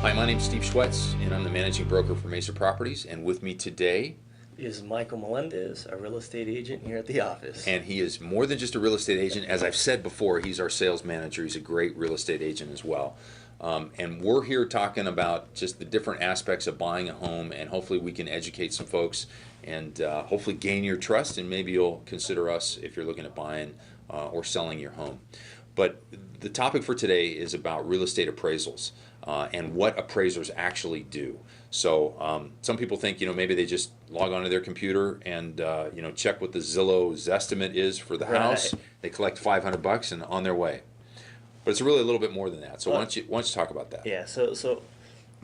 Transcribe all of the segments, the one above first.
Hi, my name's Steve Schwetz, and I'm the managing broker for Mesa Properties. And with me today, Is Michael Melendez, a real estate agent here at the office. and he is more than just a real estate agent. As I've said before, he's our sales manager. He's a great real estate agent as well. And we're here talking about just the different aspects of buying a home, and hopefully we can educate some folks and hopefully gain your trust, and maybe you'll consider us if you're looking at buying or selling your home. But the topic for today is about real estate appraisals and what appraisers actually do. So some people think, maybe they just log onto their computer and, check what the Zillow's estimate is for the house. They collect $500 and on their way. But it's really a little bit more than that. So why don't you talk about that? Yeah, so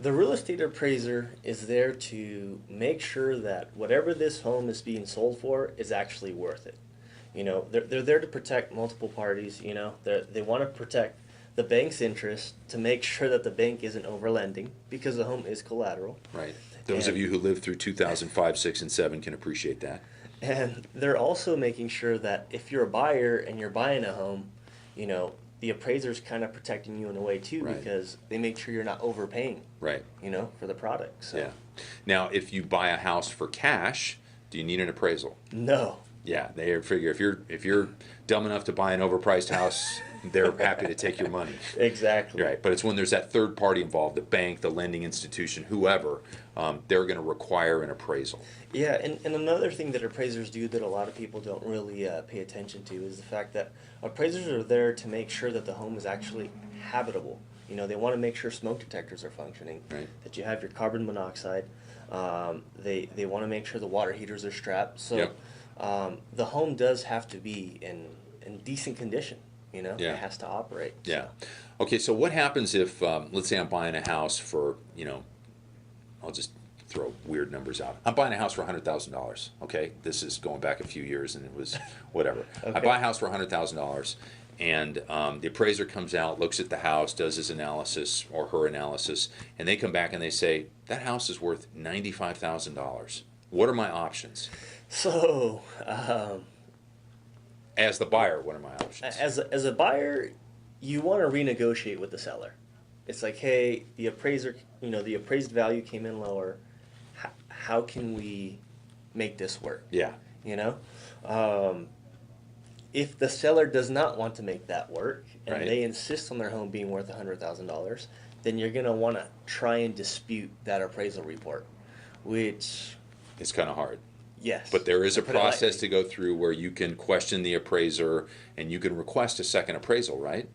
the real estate appraiser is there to make sure that whatever this home is being sold for is actually worth it. They're there to protect multiple parties. They want to protect the bank's interest to make sure that the bank isn't overlending because the home is collateral. Right. Those of you who lived through 2005, 6, and 7 can appreciate that. And they're also making sure that if you're a buyer and you're buying a home, the appraiser's kind of protecting you in a way too, Right. because they make sure you're not overpaying. Right. For the product. So. Yeah. Now, if you buy a house for cash, do you need an appraisal? No. Yeah, they figure if you're dumb enough to buy an overpriced house, they're happy to take your money. Exactly. Right, but it's when there's that third party involved, the bank, the lending institution, whoever, they're going to require an appraisal. Yeah, and another thing that appraisers do that a lot of people don't really pay attention to is the fact that appraisers are there to make sure that the home is actually habitable. They want to make sure smoke detectors are functioning, Right. that you have your carbon monoxide. They want to make sure the water heaters are strapped. So Yep. the home does have to be in decent condition. Yeah. It has to operate. Yeah. Okay, so what happens if, let's say I'm buying a house for, I'll just throw weird numbers out. I'm buying a house for $100,000. Okay, this is going back a few years, and it was whatever. Okay. I buy a house for $100,000, and the appraiser comes out, looks at the house, does his analysis or her analysis, and they come back and they say that house is worth $95,000. What are my options? So, As the buyer, what are my options? as a buyer, you want to renegotiate with the seller. It's like, hey, the appraiser, the appraised value came in lower. How can we make this work? Yeah. If the seller does not want to make that work and Right. they insist on their home being worth $100,000, then you're going to want to try and dispute that appraisal report, which, It's kind of hard. yes. But there is to a put it process lightly. to go through where you can question the appraiser and you can request a second appraisal, right?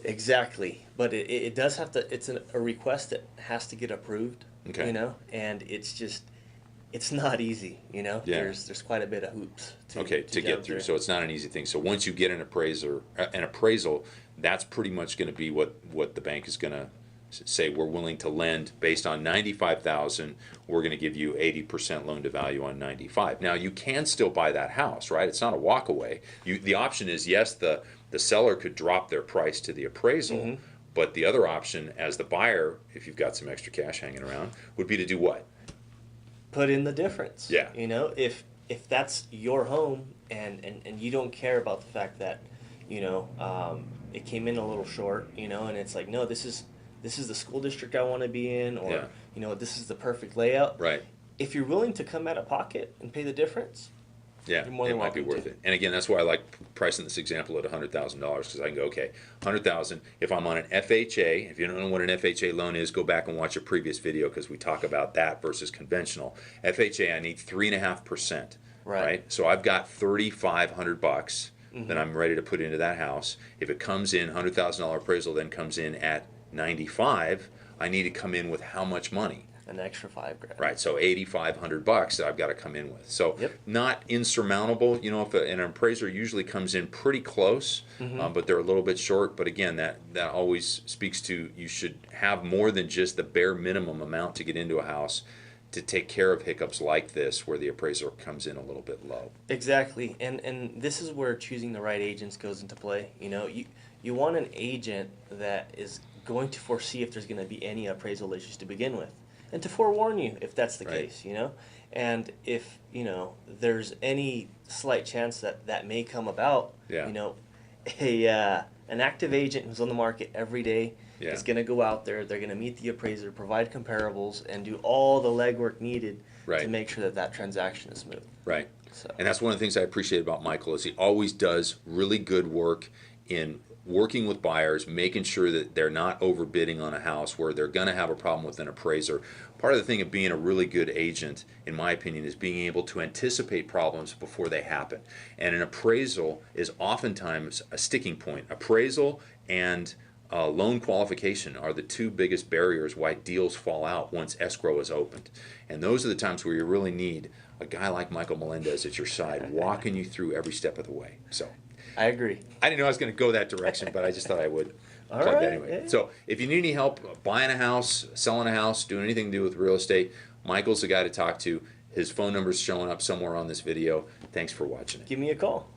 Exactly, but it does have to. It's a request that has to get approved. Okay. And it's not easy. Yeah. There's quite a bit of hoops. To To jump get through. So it's not an easy thing. So once you get an appraisal, that's pretty much going to be what the bank is going to say. We're willing to lend based on 95,000. We're going to give you 80% loan to value on 95. Now you can still buy that house, right? It's not a walk away. The option is, yes, the seller could drop their price to the appraisal, Mm-hmm. but the other option as the buyer, if you've got some extra cash hanging around, would be to do what? Put in the difference. Yeah. If that's your home and you don't care about the fact that it came in a little short, and it's like, no, this is the school district I want to be in, or Yeah. this is the perfect layout. Right. If you're willing to come out of pocket and pay the difference, Yeah, you're more it than might be welcome worth to. it. And again, that's why I like pricing this example at $100,000, because I can go, okay, $100,000. If I'm on an FHA, if you don't know what an FHA loan is, go back and watch a previous video because we talk about that versus conventional. FHA, I need 3.5%. Right. So I've got $3,500 that I'm ready to put into that house. If it comes in, $100,000 appraisal then comes in at 95, I need to come in with how much money? An extra $5,000. Right, so $8,500 that I've got to come in with. So Yep. not insurmountable. If an appraiser usually comes in pretty close, but they're a little bit short. But again, that always speaks to you should have more than just the bare minimum amount to get into a house to take care of hiccups like this, where the appraiser comes in a little bit low. Exactly, and this is where choosing the right agents goes into play. You want an agent that is going to foresee if there's going to be any appraisal issues to begin with, and to forewarn you if that's the Right. case. And if there's any slight chance that may come about, Yeah. a An active agent who's on the market every day Yeah. is going to go out there. They're going to meet the appraiser, provide comparables, and do all the legwork needed Right. to make sure that that transaction is smooth. Right. So. And that's one of the things I appreciate about Michael is he always does really good work in working with buyers, making sure that they're not overbidding on a house where they're going to have a problem with an appraiser. Part of the thing of being a really good agent, in my opinion, is being able to anticipate problems before they happen. And an appraisal is oftentimes a sticking point. Appraisal and loan qualification are the two biggest barriers why deals fall out once escrow is opened. And those are the times where you really need a guy like Michael Melendez at your side, walking you through every step of the way. So I agree. I didn't know I was going to go that direction, but I just thought I would All plug right, that anyway. yeah. So if you need any help buying a house, selling a house, doing anything to do with real estate, Michael's the guy to talk to. His phone number's showing up somewhere on this video. Thanks for watching it. Give me a call.